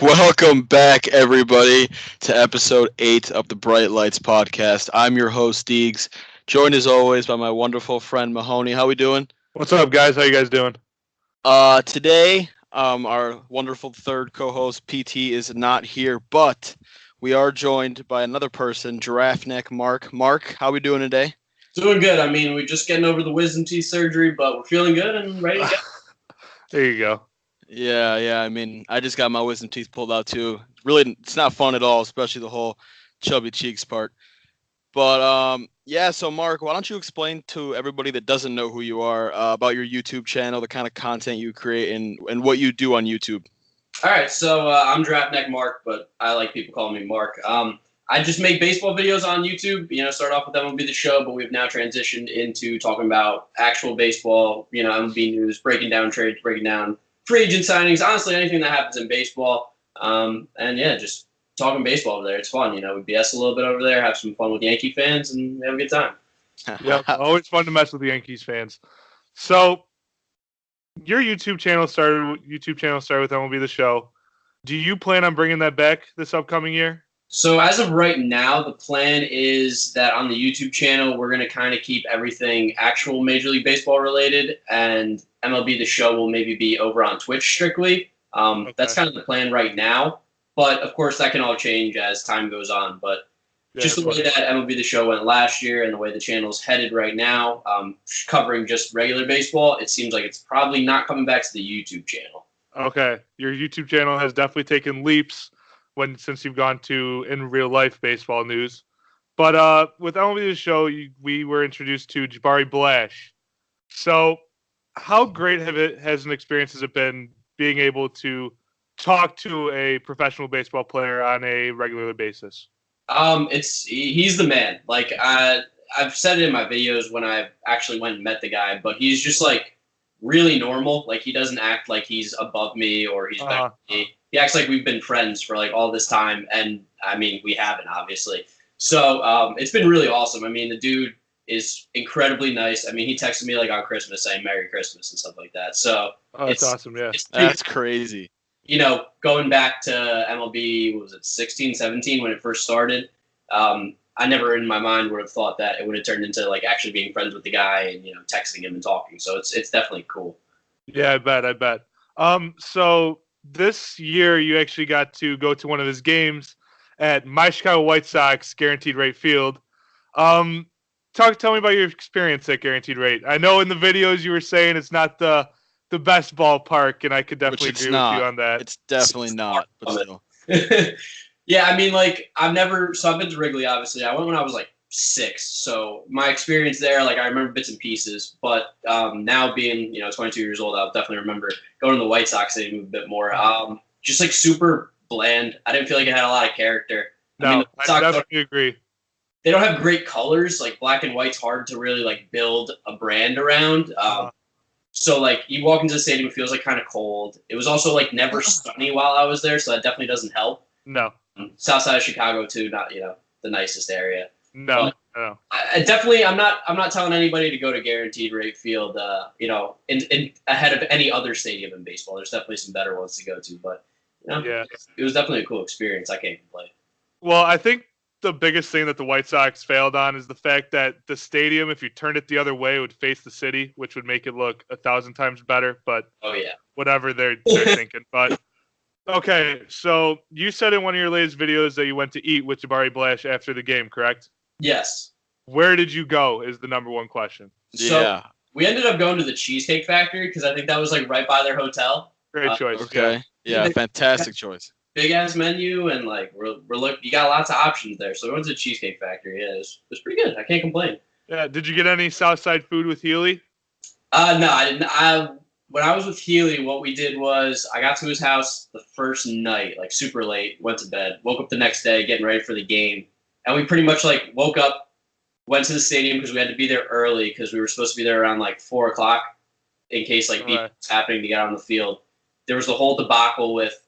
Welcome back, everybody, to episode 8 of the Bright Lights podcast. I'm your host, Deegs, joined as always by my wonderful friend Mahoney. How we doing? What's up, guys? How you guys doing? Today, our wonderful third co-host PT is not here, but we are joined by another person, GiraffeNeckMarc. Mark, how we doing today? Doing good. I mean, we're just getting over the wisdom teeth surgery, but we're feeling good and ready to go. There you go. Yeah. I mean, I just got my wisdom teeth pulled out too. Really, it's not fun at all, especially the whole chubby cheeks part. But yeah. So Mark, why don't you explain to everybody that doesn't know who you are about your YouTube channel, the kind of content you create, and what you do on YouTube? All right, so I'm GiraffeNeckMarc, but I like people calling me Mark. I just make baseball videos on YouTube. Start off with MLB The Show, but we've now transitioned into talking about actual baseball. MLB news, breaking down trades, breaking down free agent signings. Honestly, anything that happens in baseball. And yeah, just talking baseball over there. It's fun. We BS a little bit over there, have some fun with Yankee fans, and have a good time. Yeah, always fun to mess with the Yankees fans. So, your YouTube channel started with MLB The Show. Do you plan on bringing that back this upcoming year? So as of right now, the plan is that on the YouTube channel, we're going to kind of keep everything actual Major League Baseball related, and MLB The Show will maybe be over on Twitch strictly. Okay. That's kind of the plan right now. But, of course, that can all change as time goes on. But just the way that MLB The Show went last year and the way the channel's headed right now, covering just regular baseball, it seems like it's probably not coming back to the YouTube channel. Okay. Your YouTube channel has definitely taken leaps since you've gone to in real life baseball news. But with MLB The Show, we were introduced to Jabari Blash. So how great has an experience has it been being able to talk to a professional baseball player on a regular basis? He's the man. Like I've said it in my videos when I actually went and met the guy, but he's just like really normal. Like he doesn't act like he's above me or he's better than me. He acts like we've been friends for like all this time, and I mean we haven't, obviously. So it's been really awesome. I mean, the dude is incredibly nice. I mean, he texted me like on Christmas saying Merry Christmas and stuff like that. So that's awesome. Yeah, that's crazy. Going back to MLB, what was it, 16, 17 when it first started? I never in my mind would have thought that it would have turned into like actually being friends with the guy and texting him and talking. So it's definitely cool. Yeah, I bet. So this year you actually got to go to one of his games at my Chicago White Sox Guaranteed Rate Field. Tell me about your experience at Guaranteed Rate. I know in the videos you were saying it's not the best ballpark, and I could definitely agree with you on that. It's definitely not, but still. Yeah, I mean, like, I've been to Wrigley, obviously. I went when I was, like, 6, so my experience there, like, I remember bits and pieces, but now being, 22 years old, I'll definitely remember going to the White Sox Stadium a bit more. Just, like, super bland. I didn't feel like it had a lot of character. I definitely agree. They don't have great colors. Like, black and white's hard to really, like, build a brand around. So, like, you walk into the stadium, it feels, like, kind of cold. It was also, like, never sunny while I was there, so that definitely doesn't help. No. South side of Chicago, too, not, the nicest area. No. I definitely, I'm not telling anybody to go to Guaranteed Rate Field, in ahead of any other stadium in baseball. There's definitely some better ones to go to, but, yeah. It was definitely a cool experience. I can't complain. Well, I think the biggest thing that the White Sox failed on is the fact that the stadium, if you turned it the other way, would face the city, which would make it look 1,000 times better. But whatever they're thinking. But okay, so you said in one of your latest videos that you went to eat with Jabari Blash after the game, correct? Yes. Where did you go? Is the number one question. So we ended up going to the Cheesecake Factory because I think that was like right by their hotel. Great choice. Okay. Yeah, fantastic choice. Big ass menu and like you got lots of options there. So we went to the Cheesecake Factory. Yeah, it was pretty good. I can't complain. Yeah. Did you get any Southside food with Healy? No, I didn't. When I was with Healy, what we did was I got to his house the first night, like super late, went to bed, woke up the next day getting ready for the game, and we pretty much like woke up, went to the stadium because we had to be there early because we were supposed to be there around like 4:00 in case like beef was happening to get on the field. There was the whole debacle with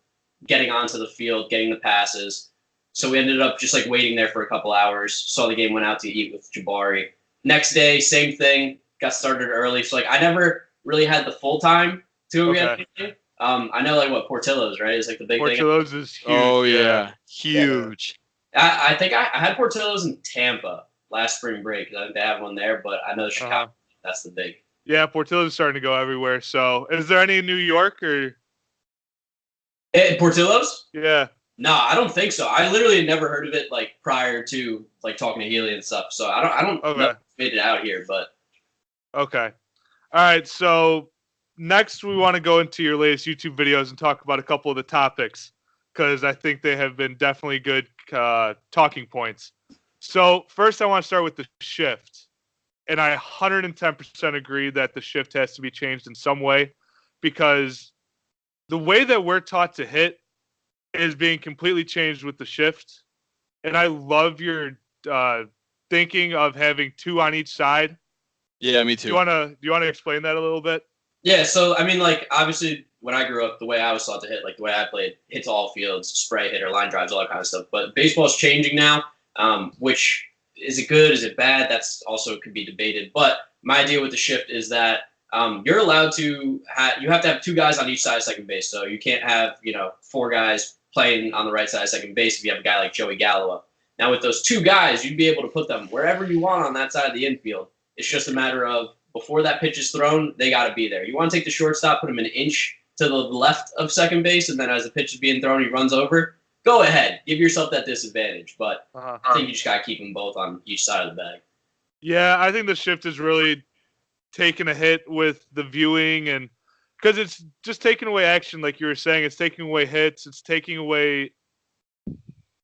getting onto the field, getting the passes. So we ended up just like waiting there for a couple hours, saw the game, went out to eat with Jabari. Next day, same thing, got started early. So like I never really had the full time to anything. I know like what Portillo's, right? Is like the big thing. Portillo's is huge. Oh yeah, huge. I think I had Portillo's in Tampa last spring break. I think they have one there, but I know Chicago. That's the big. Yeah, Portillo's is starting to go everywhere. So, is there any in New York or? Portillo's? Yeah. No, I don't think so. I literally had never heard of it like prior to like talking to Healy and stuff. So I don't know if it's made it out here, but okay. All right. So next we want to go into your latest YouTube videos and talk about a couple of the topics because I think they have been definitely good talking points. So first I want to start with the shift. And I 110% agree that the shift has to be changed in some way because the way that we're taught to hit is being completely changed with the shift. And I love your thinking of having 2 on each side. Yeah, me too. Do you want to explain that a little bit? Yeah, so I mean, like obviously when I grew up, the way I was taught to hit, like the way I played, hits all fields, spray hitter, line drives, all that kind of stuff. But baseball's changing now, which is it good? Is it bad? That's also could be debated. But my idea with the shift is that you're allowed to you have to have 2 guys on each side of second base. So you can't have 4 guys playing on the right side of second base if you have a guy like Joey Gallo up. Now with those 2 guys, you'd be able to put them wherever you want on that side of the infield. It's just a matter of before that pitch is thrown, they got to be there. You want to take the shortstop, put him an inch to the left of second base, and then as the pitch is being thrown, he runs over. Go ahead, give yourself that disadvantage. But I think you just got to keep them both on each side of the bag. Yeah, I think the shift is really taking a hit with the viewing and because it's just taking away action, like you were saying. It's taking away hits. It's taking away.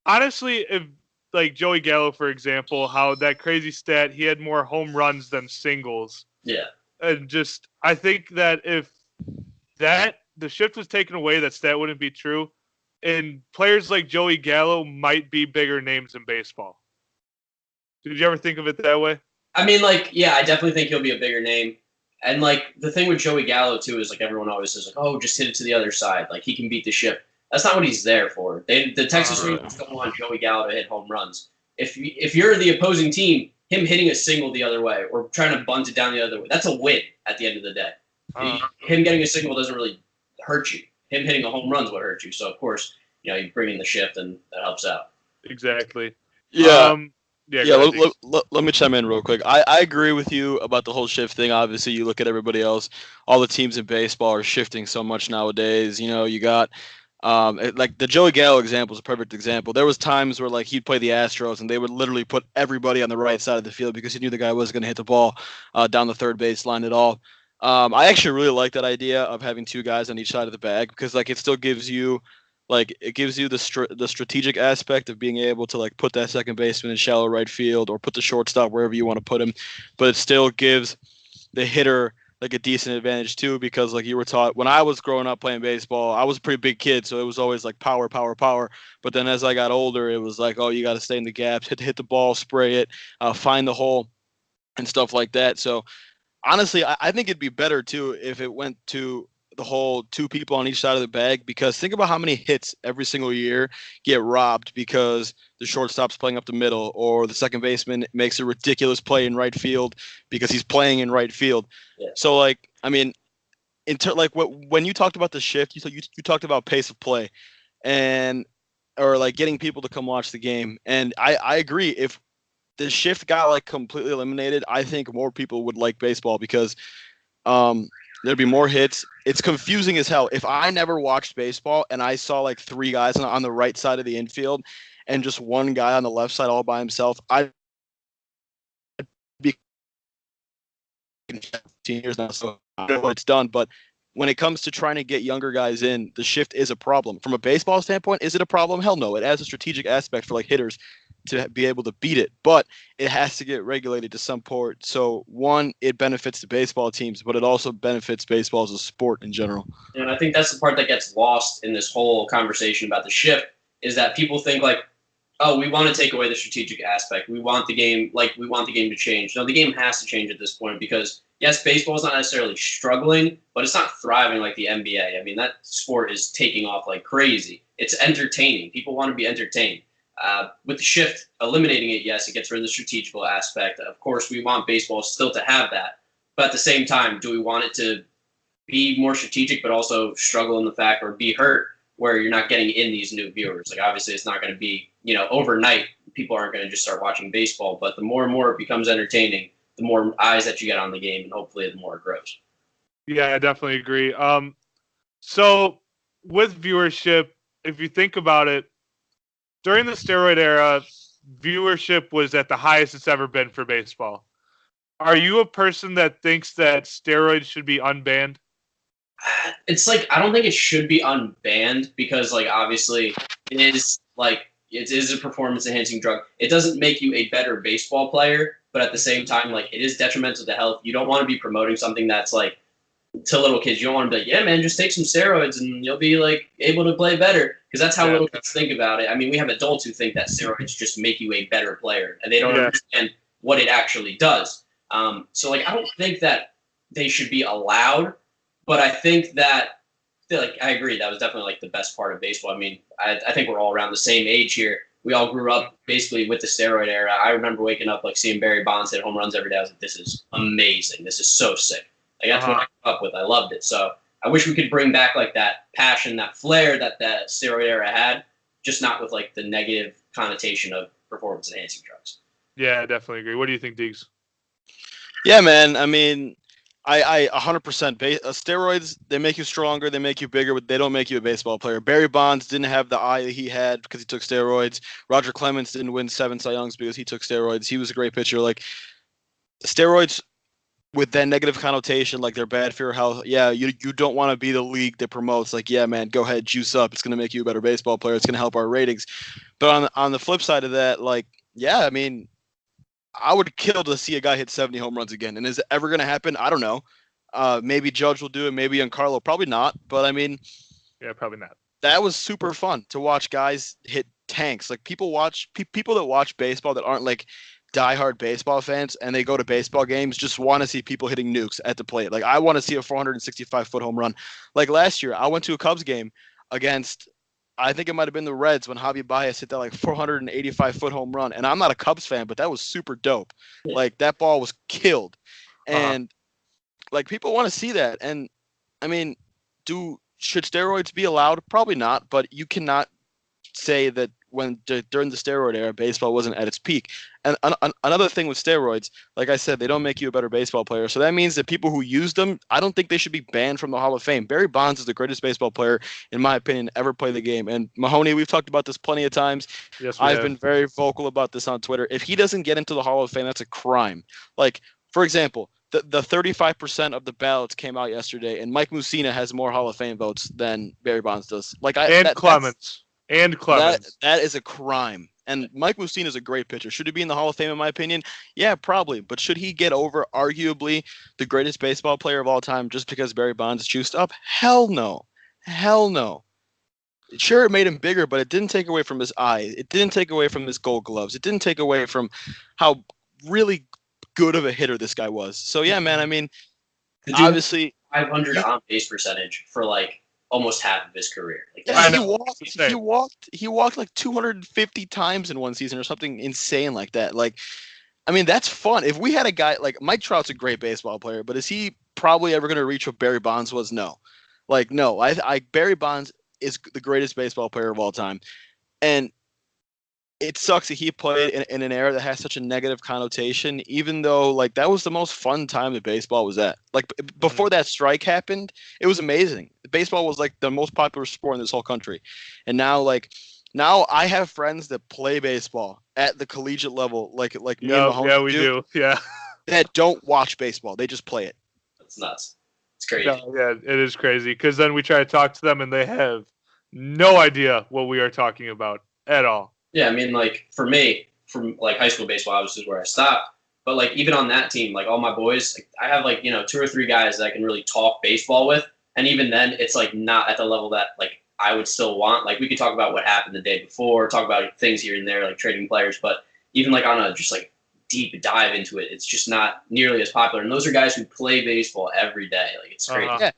Honestly, if like Joey Gallo, for example, how that crazy stat, he had more home runs than singles. Yeah. And just, I think that if the shift was taken away, that stat wouldn't be true. And players like Joey Gallo might be bigger names in baseball. Did you ever think of it that way? I mean, like, yeah, I definitely think he'll be a bigger name. And, like, the thing with Joey Gallo, too, is, like, everyone always says, like, oh, just hit it to the other side. Like, he can beat the shift. That's not what he's there for. The Texas Rangers don't want Joey Gallo to hit home runs. If you're the opposing team, him hitting a single the other way or trying to bunt it down the other way, that's a win at the end of the day. Him getting a single doesn't really hurt you. Him hitting a home run is what hurts you. So, of course, you bring in the shift, and that helps out. Exactly. Yeah. Let me chime in real quick. I agree with you about the whole shift thing. Obviously, you look at everybody else. All the teams in baseball are shifting so much nowadays. You got like the Joey Gallo example is a perfect example. There was times where like he'd play the Astros and they would literally put everybody on the right side of the field because he knew the guy wasn't going to hit the ball down the third base line at all. I actually really like that idea of having 2 guys on each side of the bag because like it still gives you the strategic aspect of being able to like put that second baseman in shallow right field or put the shortstop wherever you want to put him, but it still gives the hitter like a decent advantage too because like you were taught when I was growing up playing baseball, I was a pretty big kid, so it was always like power. But then as I got older, it was like, oh, you got to stay in the gaps, hit the ball, spray it, find the hole, and stuff like that. So honestly, I think it'd be better too if it went to the whole 2 people on each side of the bag because think about how many hits every single year get robbed because the shortstop's playing up the middle or the second baseman makes a ridiculous play in right field because he's playing in right field. Yeah. So like, I mean, when you talked about the shift, you talked about pace of play or like getting people to come watch the game. And I agree. If the shift got like completely eliminated, I think more people would like baseball because there'd be more hits. It's confusing as hell. If I never watched baseball and I saw like 3 guys on the right side of the infield and just 1 guy on the left side all by himself, I'd be 15 years now, so I don't know what it's done. But when it comes to trying to get younger guys in, the shift is a problem. From a baseball standpoint, is it a problem? Hell no. It adds a strategic aspect for like hitters to be able to beat it, but it has to get regulated to some point. So one, it benefits the baseball teams, but it also benefits baseball as a sport in general. And I think that's the part that gets lost in this whole conversation about the shift is that people think like, oh, we want to take away the strategic aspect. We want the game to change. No, the game has to change at this point because yes, baseball is not necessarily struggling, but it's not thriving like the NBA. I mean, that sport is taking off like crazy. It's entertaining. People want to be entertained. With the shift, eliminating it, yes, it gets rid of the strategical aspect. Of course, we want baseball still to have that. But at the same time, do we want it to be more strategic, but also struggle in the fact or be hurt where you're not getting in these new viewers. Like obviously it's not going to be, overnight people aren't going to just start watching baseball, but the more and more it becomes entertaining, the more eyes that you get on the game, and hopefully the more it grows. Yeah, I definitely agree. So with viewership, if you think about it, during the steroid era, viewership was at the highest it's ever been for baseball. Are you a person that thinks that steroids should be unbanned? It's like I don't think it should be unbanned because like obviously it is a performance enhancing drug. It doesn't make you a better baseball player, but at the same time like it is detrimental to health. You don't want to be promoting something that's like to little kids. You don't want to be like, yeah man, just take some steroids and you'll be like able to play better, because that's how little kids think about it. I mean, we have adults who think that steroids just make you a better player and they don't understand what it actually does. So like I don't think that they should be allowed. But I think that, like, I agree. That was definitely, like, the best part of baseball. I mean, I think we're all around the same age here. We all grew up basically with the steroid era. I remember waking up, like, seeing Barry Bonds hit home runs every day. I was like, this is amazing. This is so sick. Like, that's what I grew up with. I loved it. So I wish we could bring back, like, that passion, that flair that that steroid era had, just not with, like, the negative connotation of performance-enhancing drugs. Yeah, I definitely agree. What do you think, Deegs? Yeah, man. I mean, I 100% steroids, they make you stronger, they make you bigger, but they don't make you a baseball player. Barry Bonds didn't have the eye that he had because he took steroids. Roger Clemens didn't win 7 Cy Youngs because he took steroids. He was a great pitcher. Like, steroids with that negative connotation, like they're bad for your health. Yeah, you don't want to be the league that promotes, like, yeah, man, go ahead, juice up. It's going to make you a better baseball player. It's going to help our ratings. But on the flip side of that, like, yeah, I mean, I would kill to see a guy hit 70 home runs again. And is it ever going to happen? I don't know. Maybe Judge will do it. Maybe Giancarlo. Probably not. But, I mean. Yeah, probably not. That was super fun to watch guys hit tanks. Like, people that watch baseball that aren't, like, diehard baseball fans and they go to baseball games just want to see people hitting nukes at the plate. Like, I want to see a 465-foot home run. Like, last year, I went to a Cubs game against – I think it might have been the Reds when Javi Baez hit that like 485-foot home run. And I'm not a Cubs fan, but that was super dope. Like, that ball was killed. And like, people want to see that. And I mean, should steroids be allowed? Probably not, but you cannot say that during the steroid era, baseball wasn't at its peak. And another thing with steroids, like I said, they don't make you a better baseball player. So that means that people who use them, I don't think they should be banned from the Hall of Fame. Barry Bonds is the greatest baseball player, in my opinion, ever play the game. And Mahoney, we've talked about this plenty of times. Yes, I've been very vocal about this on Twitter. If he doesn't get into the Hall of Fame, that's a crime. Like, for example, the 35% of the ballots came out yesterday, and Mike Mussina has more Hall of Fame votes than Barry Bonds does. Clemens. That is a crime. And Mike Mussina is a great pitcher. Should he be in the Hall of Fame, in my opinion? Yeah, probably. But should he get over arguably the greatest baseball player of all time just because Barry Bonds is juiced up? Hell no. Hell no. Sure, it made him bigger, but it didn't take away from his eyes. It didn't take away from his Gold Gloves. It didn't take away from how really good of a hitter this guy was. So, yeah, man, I mean, obviously 500 on base percentage for like almost half of his career. Like, he walked like 250 times in one season or something insane like that. Like, I mean, that's fun. If we had a guy like Mike Trout's a great baseball player, but is he probably ever going to reach what Barry Bonds was? No. Like, no. Barry Bonds is the greatest baseball player of all time. And it sucks that he played in an era that has such a negative connotation, even though, like, that was the most fun time that baseball was at. Like, before that strike happened, it was amazing. Baseball was, like, the most popular sport in this whole country. And now I have friends that play baseball at the collegiate level, like me and Mahoney. Yeah, we do. Yeah. That don't watch baseball. They just play it. It's nuts. It's crazy. No, yeah, it is crazy. Because then we try to talk to them, and they have no idea what we are talking about at all. Yeah, I mean, like, for me, from, like, high school baseball, obviously, is where I stopped. But, like, even on that team, like, all my boys, like, I have, like, 2 or 3 guys that I can really talk baseball with. And even then, it's, like, not at the level that, like, I would still want. Like, we could talk about what happened the day before, talk about things here and there, like trading players. But even, like, on a just, like, deep dive into it, it's just not nearly as popular. And those are guys who play baseball every day. Like, it's crazy. Yeah.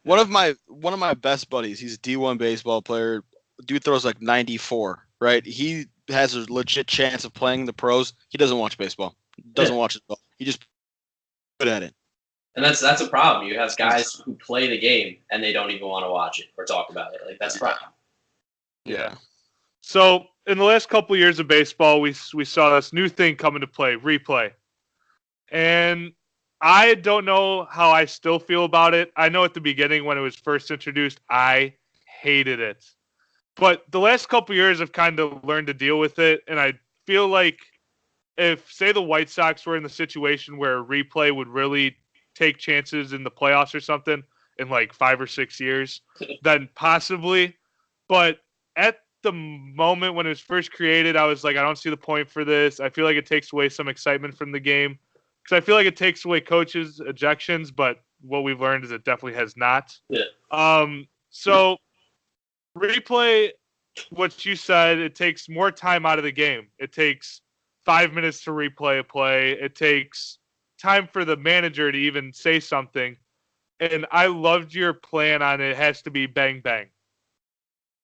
One of my best buddies, he's a D1 baseball player. Dude throws like 94. Right, he has a legit chance of playing the pros. He doesn't watch baseball. Doesn't watch it at all. He just good at it. And that's a problem. You have guys who play the game and they don't even want to watch it or talk about it. Like, that's a problem. Yeah. So in the last couple of years of baseball, we saw this new thing come into play, replay. And I don't know how I still feel about it. I know at the beginning when it was first introduced, I hated it. But the last couple of years I've kind of learned to deal with it. And I feel like if, say, the White Sox were in the situation where replay would really take chances in the playoffs or something in like 5 or 6 years, then possibly. But at the moment when it was first created, I was like, I don't see the point for this. I feel like it takes away some excitement from the game because I feel like it takes away coaches' ejections, but what we've learned is it definitely has not. Yeah. So replay, what you said, it takes more time out of the game. It takes 5 minutes to replay a play. It takes time for the manager to even say something. And I loved your plan on it has to be bang, bang.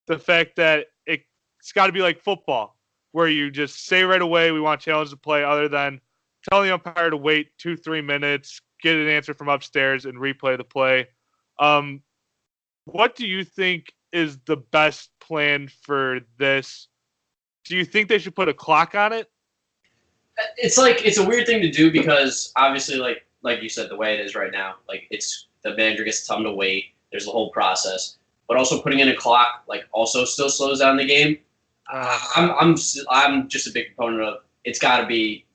The fact that it's got to be like football, where you just say right away, we want challenge to play, other than telling the umpire to wait 2-3 minutes, get an answer from upstairs, and replay the play. What do you think is the best plan for this? Do you think they should put a clock on it? It's a weird thing to do because obviously, like you said, the way it is right now, like it's the manager gets to tell them to wait. There's the whole process, but also putting in a clock like also still slows down the game. I'm just a big proponent of it's got to be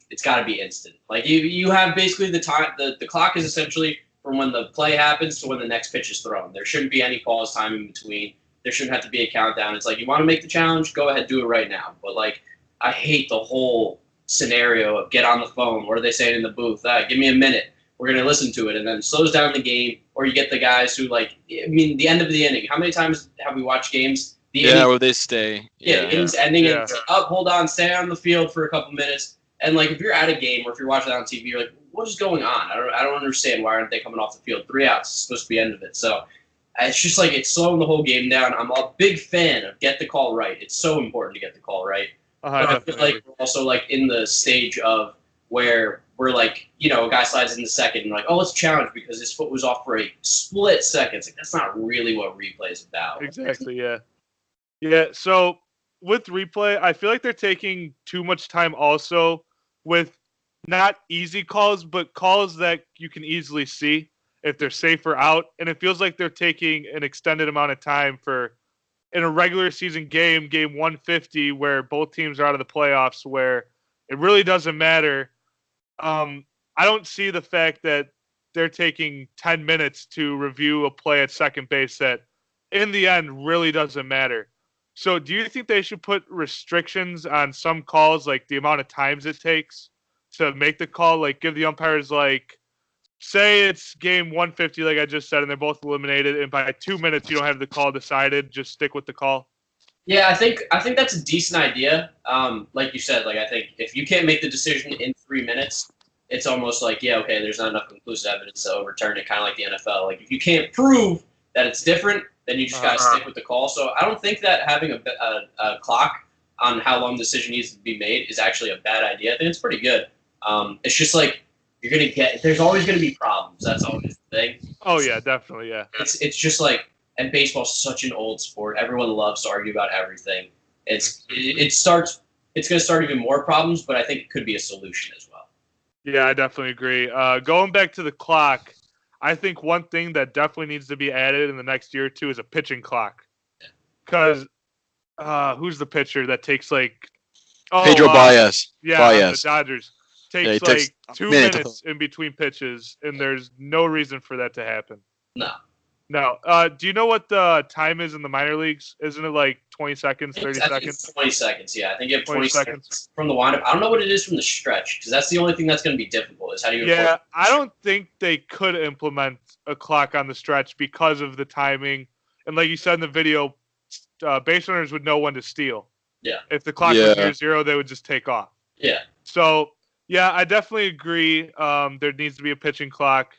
instant. Like you have basically the time. The clock is essentially from when the play happens to when the next pitch is thrown. There shouldn't be any pause time in between. There shouldn't have to be a countdown. It's like you want to make the challenge, go ahead, do it right now. But like I hate the whole scenario of get on the phone. What are they saying in the booth? Give me a minute. We're going to listen to it. And then it slows down the game. Or you get the guys who the end of the inning. How many times have we watched games? Where they stay. Yeah, the inning's ending and it's hold on, stay on the field for a couple minutes. And like if you're at a game or if you're watching it on TV, you're like, what is going on? I don't understand. Why aren't they coming off the field? 3 outs. It's supposed to be the end of it. So it's just like it's slowing the whole game down. I'm a big fan of get the call right. It's so important to get the call right. But I feel like we're also like in the stage of where we're like, a guy slides in the second and like, oh, let's challenge because his foot was off for a split second. It's like that's not really what replay is about. Exactly, yeah. Yeah, so with replay, I feel like they're taking too much time also with not easy calls, but calls that you can easily see if they're safe or out. And it feels like they're taking an extended amount of time for in a regular season game 150, where both teams are out of the playoffs, where it really doesn't matter. I don't see the fact that they're taking 10 minutes to review a play at second base that in the end really doesn't matter. So do you think they should put restrictions on some calls, like the amount of times it takes to make the call? Like give the umpires like, say it's game 150, like I just said, and they're both eliminated, and by 2 minutes you don't have the call decided, just stick with the call. Yeah, I think that's a decent idea. Like you said, like I think if you can't make the decision in 3 minutes, it's almost like there's not enough conclusive evidence to overturn it. Kind of like the NFL. Like if you can't prove that it's different, then you just gotta stick with the call. So I don't think that having a clock on how long the decision needs to be made is actually a bad idea. I think it's pretty good. It's just like there's always gonna be problems. That's always the thing. Oh yeah, definitely, yeah. It's just like, and baseball's such an old sport. Everyone loves to argue about everything. It's gonna start even more problems, but I think it could be a solution as well. Yeah, I definitely agree. Going back to the clock, I think one thing that definitely needs to be added in the next year or two is a pitching clock. Because who's the pitcher that takes like Pedro Baez? Yeah, Baez. the Dodgers takes like 2 minutes in between pitches, and there's no reason for that to happen. No. Do you know what the time is in the minor leagues? Isn't it like 20 seconds, 30 seconds? It's 20 seconds, yeah. I think you have 20 seconds from the windup. I don't know what it is from the stretch, because that's the only thing that's going to be difficult is how do you... Yeah, I don't think they could implement a clock on the stretch because of the timing. And like you said in the video, base runners would know when to steal. Yeah. If the clock was near zero, they would just take off. Yeah. So, yeah, I definitely agree. There needs to be a pitching clock.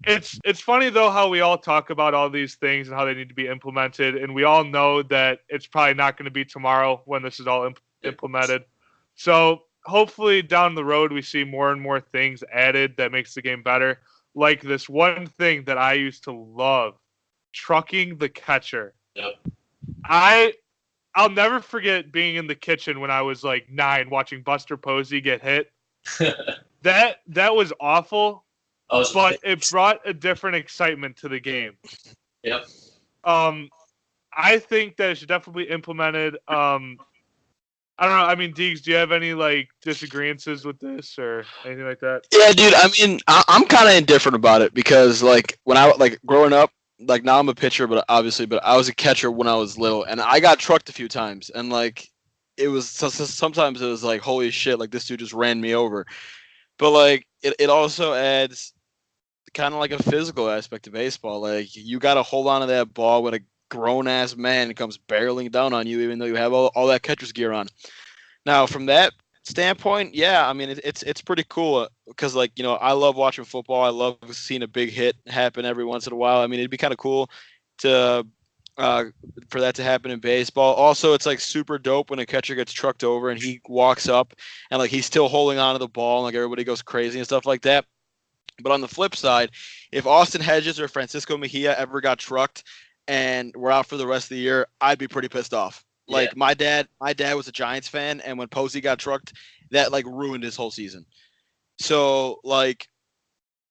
It's funny, though, how we all talk about all these things and how they need to be implemented, and we all know that it's probably not going to be tomorrow when this is all implemented. So hopefully down the road we see more and more things added that makes the game better. like this one thing that I used to love, trucking the catcher. Yep. I'll never forget being in the kitchen when I was like 9 watching Buster Posey get hit. That was awful, but it brought a different excitement to the game. Yep. I think that it should definitely be implemented. I don't know. I mean, Deegs, do you have any like disagreements with this or anything like that? Yeah, dude. I mean, I'm kind of indifferent about it because like when I like growing up, like now I'm a pitcher, but I was a catcher when I was little, and I got trucked a few times, and like it was sometimes it was like holy shit, like this dude just ran me over. But like it also adds kind of like a physical aspect to baseball. Like you got to hold on to that ball when a grown ass man comes barreling down on you, even though you have all that catcher's gear on. Now, from that standpoint, yeah, I mean it's pretty cool because like I love watching football. I love seeing a big hit happen every once in a while. I mean it'd be kind of cool to for that to happen in baseball. Also, it's like super dope when a catcher gets trucked over and he walks up and like he's still holding on to the ball and like everybody goes crazy and stuff like that. But on the flip side, if Austin Hedges or Francisco Mejia ever got trucked and we're out for the rest of the year, I'd be pretty pissed off. Like my dad was a Giants fan, and when Posey got trucked, that like ruined his whole season. So like,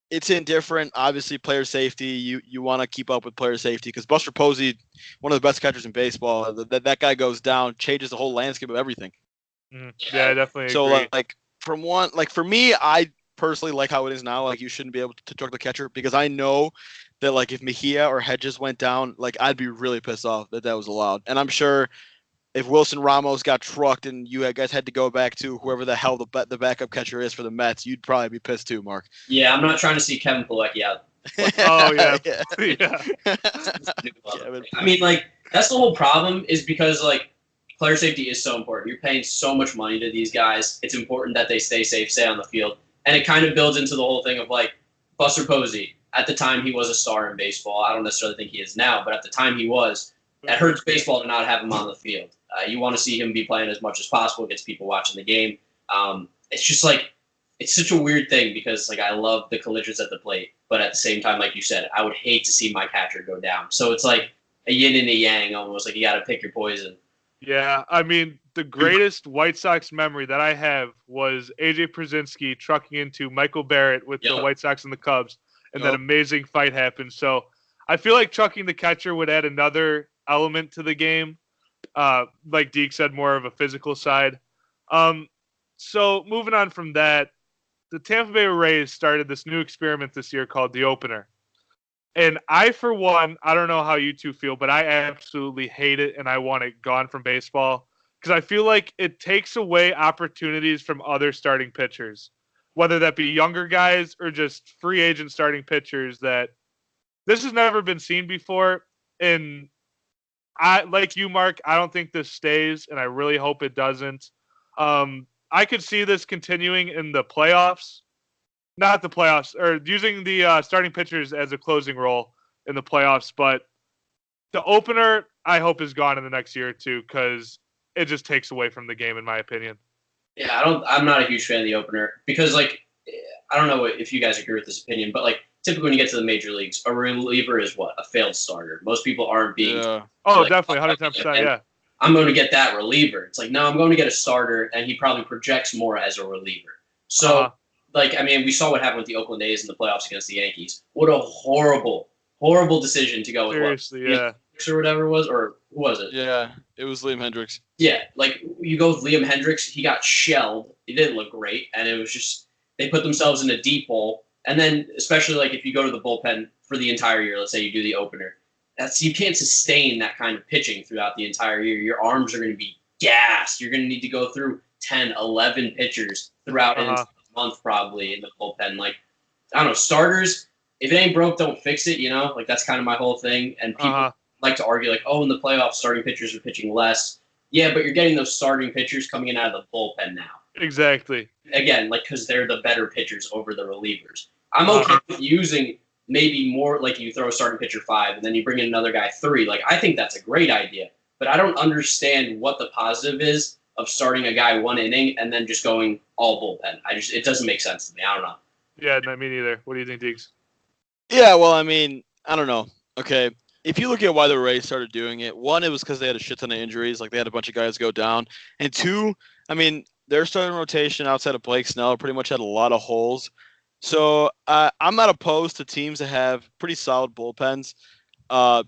it's indifferent. Obviously, player safety. You want to keep up with player safety because Buster Posey, one of the best catchers in baseball, that guy goes down, changes the whole landscape of everything. Yeah, I definitely agree. So like for me, I personally like how it is now. Like you shouldn't be able to truck the catcher because I know that like if Mejia or Hedges went down, like I'd be really pissed off that was allowed. And I'm sure if Wilson Ramos got trucked and you guys had to go back to whoever the hell the backup catcher is for the Mets, you'd probably be pissed too, Mark. Yeah, I'm not trying to see Kevin Pilecki out. Oh yeah. I mean, like that's the whole problem is because like player safety is so important. You're paying so much money to these guys. It's important that they stay safe, stay on the field. And it kind of builds into the whole thing of like Buster Posey. At the time, he was a star in baseball. I don't necessarily think he is now, but at the time he was. It hurts baseball to not have him on the field. You want to see him be playing as much as possible, gets people watching the game. It's just like it's such a weird thing because like I love the collisions at the plate, but at the same time, like you said, I would hate to see my catcher go down. So it's like a yin and a yang almost. Like you got to pick your poison. Yeah, I mean, the greatest White Sox memory that I have was A.J. Przinsky trucking into Michael Barrett with the White Sox and the Cubs, and that amazing fight happened. So I feel like trucking the catcher would add another element to the game. Like Deke said, more of a physical side. So moving on from that, the Tampa Bay Rays started this new experiment this year called the Opener. And I, for one, I don't know how you two feel, but I absolutely hate it and I want it gone from baseball because I feel like it takes away opportunities from other starting pitchers, whether that be younger guys or just free agent starting pitchers that this has never been seen before. And I, like you, Mark, I don't think this stays, and I really hope it doesn't. I could see this continuing in the playoffs. Not the playoffs, or using the starting pitchers as a closing role in the playoffs. But the opener, I hope, is gone in the next year or two because it just takes away from the game, in my opinion. Yeah, I'm not a huge fan of the opener because, like, I don't know if you guys agree with this opinion, but like, typically when you get to the major leagues, a reliever is what? A failed starter. Most people aren't being. Yeah. Oh, like, definitely, 110%. Yeah. I'm going to get that reliever. It's like, no, I'm going to get a starter, and he probably projects more as a reliever. So. Like, I mean, we saw what happened with the Oakland A's in the playoffs against the Yankees. What a horrible, horrible decision to go with. Seriously, yeah. Or whatever it was, or who was it? Yeah, it was Liam Hendricks. Yeah, like, you go with Liam Hendricks, he got shelled. He didn't look great, and it was just, they put themselves in a deep hole. And then, especially, like, if you go to the bullpen for the entire year, let's say you do the opener, you can't sustain that kind of pitching throughout the entire year. Your arms are going to be gassed. You're going to need to go through 10, 11 pitchers throughout an month probably in the bullpen. Like, I don't know, starters, if it ain't broke, don't fix it, you know? Like, that's kind of my whole thing. And people like to argue, like, oh, in the playoffs, starting pitchers are pitching less. Yeah, but you're getting those starting pitchers coming in out of the bullpen now. Exactly. Again, like, because they're the better pitchers over the relievers. I'm okay with using maybe more, like, you throw a starting pitcher 5, and then you bring in another guy 3. Like, I think that's a great idea. But I don't understand what the positive is of starting a guy 1 inning and then just going all bullpen. It doesn't make sense to me. I don't know. Yeah, not me neither. What do you think, Deeks? Yeah, well, I mean, I don't know. Okay, if you look at why the Rays started doing it, one, it was because they had a shit ton of injuries. Like they had a bunch of guys go down, and two, I mean, their starting rotation outside of Blake Snell pretty much had a lot of holes. So I'm not opposed to teams that have pretty solid bullpens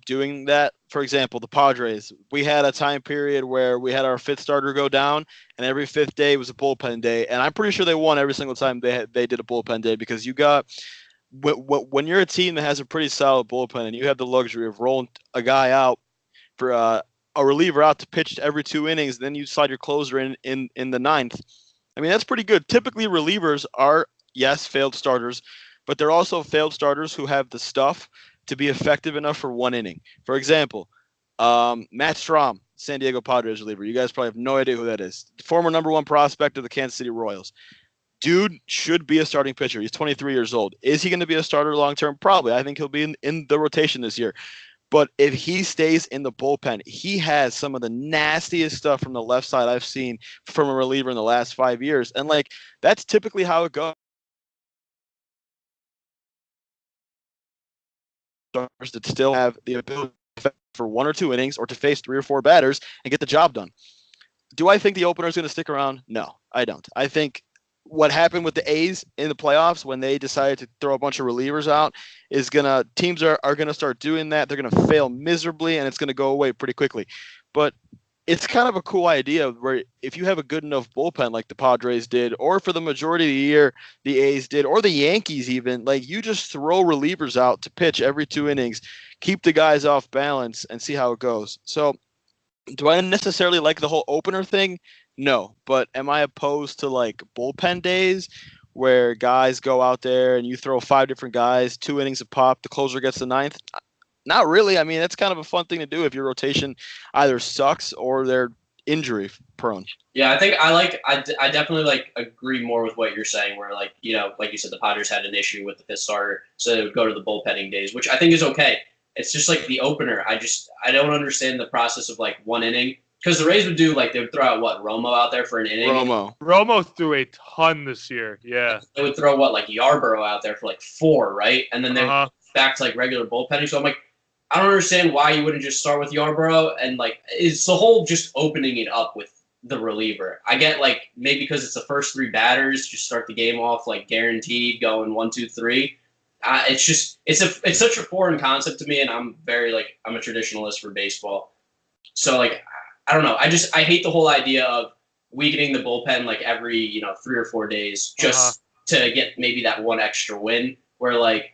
doing that. For example, the Padres, we had a time period where we had our fifth starter go down, and every fifth day was a bullpen day, and I'm pretty sure they won every single time they did a bullpen day because you got when you're a team that has a pretty solid bullpen and you have the luxury of rolling a guy out for a reliever out to pitch every 2 innings, then you slide your closer in the ninth. I mean, that's pretty good. Typically, relievers are, yes, failed starters, but they're also failed starters who have the stuff to be effective enough for 1 inning. For example, Matt Strom, San Diego Padres reliever. You guys probably have no idea who that is. Former number one prospect of the Kansas City Royals. Dude should be a starting pitcher. He's 23 years old. Is he going to be a starter long term? Probably. I think he'll be in the rotation this year. But if he stays in the bullpen, he has some of the nastiest stuff from the left side I've seen from a reliever in the last 5 years. And like that's typically how it goes. That still have the ability for 1 or 2 innings or to face 3 or 4 batters and get the job done. Do I think the opener is going to stick around? No, I don't. I think what happened with the A's in the playoffs when they decided to throw a bunch of relievers out is gonna teams are gonna start doing that. They're gonna fail miserably and it's gonna go away pretty quickly. But it's kind of a cool idea where if you have a good enough bullpen like the Padres did, or for the majority of the year the A's did, or the Yankees even, like you just throw relievers out to pitch every 2 innings, keep the guys off balance and see how it goes. So do I necessarily like the whole opener thing? No, but am I opposed to like bullpen days where guys go out there and you throw 5 different guys, 2 innings a pop, the closer gets the ninth? Not really. I mean, that's kind of a fun thing to do if your rotation either sucks or they're injury prone. Yeah, I think I definitely like agree more with what you're saying. Where like like you said, the Padres had an issue with the fifth starter, so they would go to the bullpenning days, which I think is okay. It's just like the opener. I don't understand the process of like 1 inning because the Rays would do like they would throw out what Romo out there for an inning. Romo threw a ton this year. Yeah, they would throw what like Yarborough out there for like 4, right? And then they would back to like regular bullpenning. So I'm like, I don't understand why you wouldn't just start with Yarborough and like it's the whole just opening it up with the reliever. I get like maybe because it's the first 3 batters, just start the game off like guaranteed going 1, 2, 3. It's just it's such a foreign concept to me, and I'm a traditionalist for baseball. So like I don't know. I hate the whole idea of weakening the bullpen like every 3 or 4 days just to get maybe that one extra win. Where like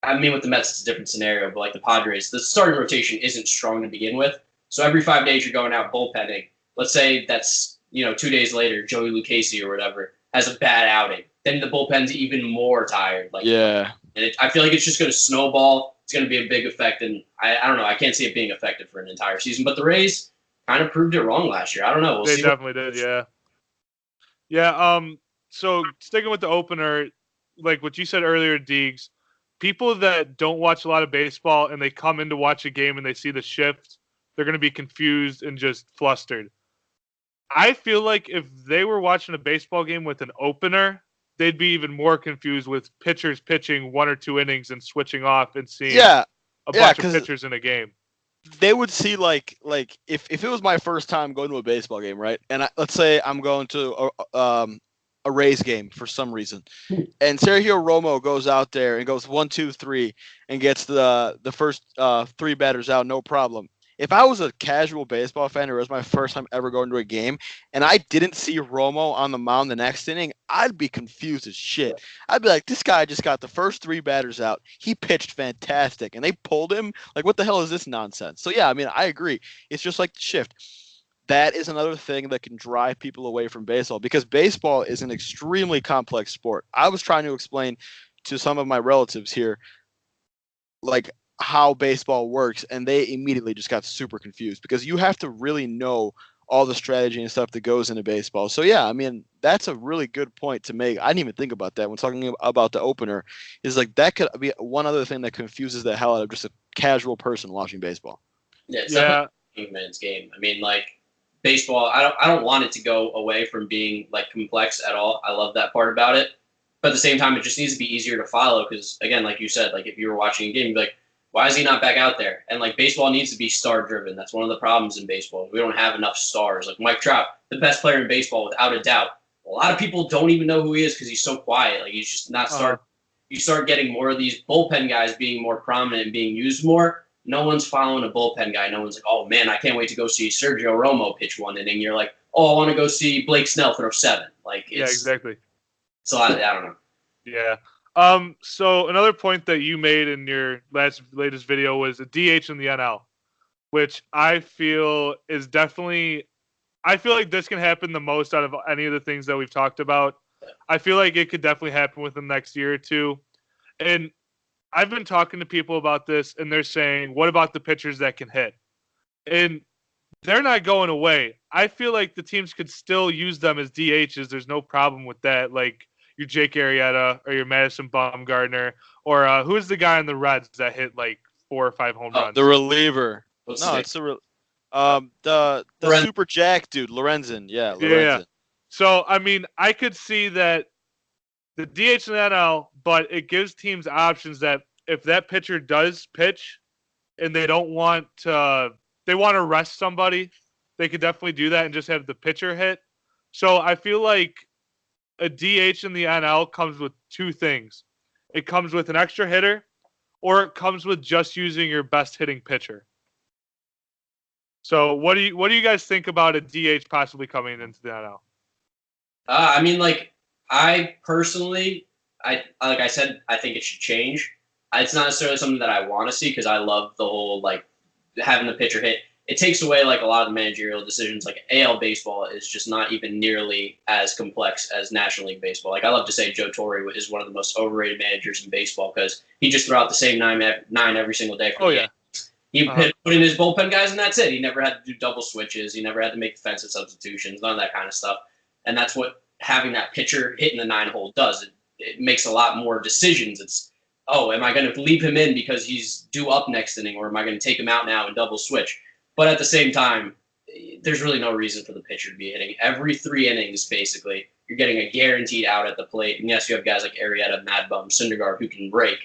I mean, with the Mets, it's a different scenario, but like the Padres, the starting rotation isn't strong to begin with. So every 5 days you're going out bullpenning. Let's say that's 2 days later, Joey Lucchesi or whatever has a bad outing. Then the bullpen's even more tired. Like yeah, and I feel like it's just going to snowball. It's going to be a big effect, and I don't know. I can't see it being effective for an entire season. But the Rays kind of proved it wrong last year. I don't know. They definitely did. Yeah. Yeah. So sticking with the opener, like what you said earlier, Deegs, people that don't watch a lot of baseball and they come in to watch a game and they see the shift, they're going to be confused and just flustered. I feel like if they were watching a baseball game with an opener, they'd be even more confused with pitchers pitching 1 or 2 innings and switching off and seeing a bunch of pitchers in a game. They would see like if it was my first time going to a baseball game, right? And let's say I'm going to a Rays game for some reason, and Sergio Romo goes out there and goes 1, 2, 3 and gets the first 3 batters out, no problem. If I was a casual baseball fan or it was my first time ever going to a game and I didn't see Romo on the mound the next inning, I'd be confused as shit. I'd be like, this guy just got the first 3 batters out. He pitched fantastic and they pulled him. Like, what the hell is this nonsense? So, yeah, I mean, I agree. It's just like the shift. That is another thing that can drive people away from baseball because baseball is an extremely complex sport. I was trying to explain to some of my relatives here, like, how baseball works, and they immediately just got super confused because you have to really know all the strategy and stuff that goes into baseball. So yeah, I mean, that's a really good point to make. I didn't even think about that when talking about the opener. Is like that could be one other thing that confuses the hell out of just a casual person watching baseball. Yeah, it's definitely a caveman's game. I mean, like baseball, I don't want it to go away from being like complex at all. I love that part about it. But at the same time, it just needs to be easier to follow because, again, like you said, like if you were watching a game, you'd be like, why is he not back out there? And like baseball needs to be star driven. That's one of the problems in baseball. We don't have enough stars. Like Mike Trout, the best player in baseball without a doubt. A lot of people don't even know who he is because he's so quiet. Like he's just not start. You start getting more of these bullpen guys being more prominent and being used more. No one's following a bullpen guy. No one's like, oh man, I can't wait to go see Sergio Romo pitch one inning. You're like, oh, I want to go see Blake Snell throw 7. Like, yeah, exactly. So I don't know. Yeah. So another point that you made in your latest video was a DH in the NL, which I feel is definitely. I feel like this can happen the most out of any of the things that we've talked about. I feel like it could definitely happen within the next year or two. And I've been talking to people about this, and they're saying, what about the pitchers that can hit? And they're not going away. I feel like the teams could still use them as DHs. There's no problem with that. Like your Jake Arrieta or your Madison Bumgarner or who's the guy in the Reds that hit like 4 or 5 home runs? The reliever. What's No, the it's the Super Jack dude, Lorenzen. Yeah, Lorenzen. Yeah. So, I mean, I could see that the DH in the NL, but it gives teams options that if that pitcher does pitch and they don't want to, they want to rest somebody, they could definitely do that and just have the pitcher hit. So I feel like a DH in the NL comes with 2 things. It comes with an extra hitter or it comes with just using your best hitting pitcher. So what do you guys think about a DH possibly coming into the NL? I mean, like, I personally, like I said, I think it should change. It's not necessarily something that I want to see because I love the whole, like, having the pitcher hit. It takes away, like, a lot of the managerial decisions. Like, AL baseball is just not even nearly as complex as National League baseball. Like, I love to say Joe Torre is one of the most overrated managers in baseball because he just threw out the same nine every single day for the game. He put in his bullpen guys, and that's it. He never had to do double switches. He never had to make defensive substitutions, none of that kind of stuff. And that's what having that pitcher hitting the 9-hole does. It makes a lot more decisions. It's, oh, am I going to leave him in because he's due up next inning, or am I going to take him out now and double switch? But at the same time, there's really no reason for the pitcher to be hitting. Every 3 innings, basically, you're getting a guaranteed out at the plate. And yes, you have guys like Arrieta, Mad Bum, Syndergaard who can rake.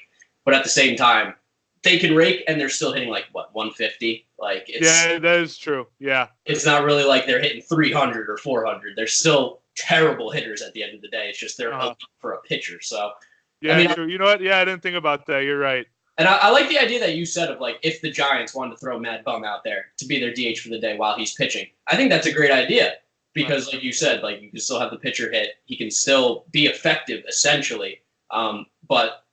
But at the same time, they can rake and they're still hitting like, what, 150? Like, yeah, that is true. Yeah. It's not really like they're hitting 300 or 400. They're still terrible hitters at the end of the day. It's just they're up for a pitcher. So, yeah, I mean, true. You know what? Yeah, I didn't think about that. You're right. And I like the idea that you said of, like, if the Giants wanted to throw Mad Bum out there to be their DH for the day while he's pitching. I think that's a great idea because, like you said, like, you can still have the pitcher hit. He can still be effective, essentially. But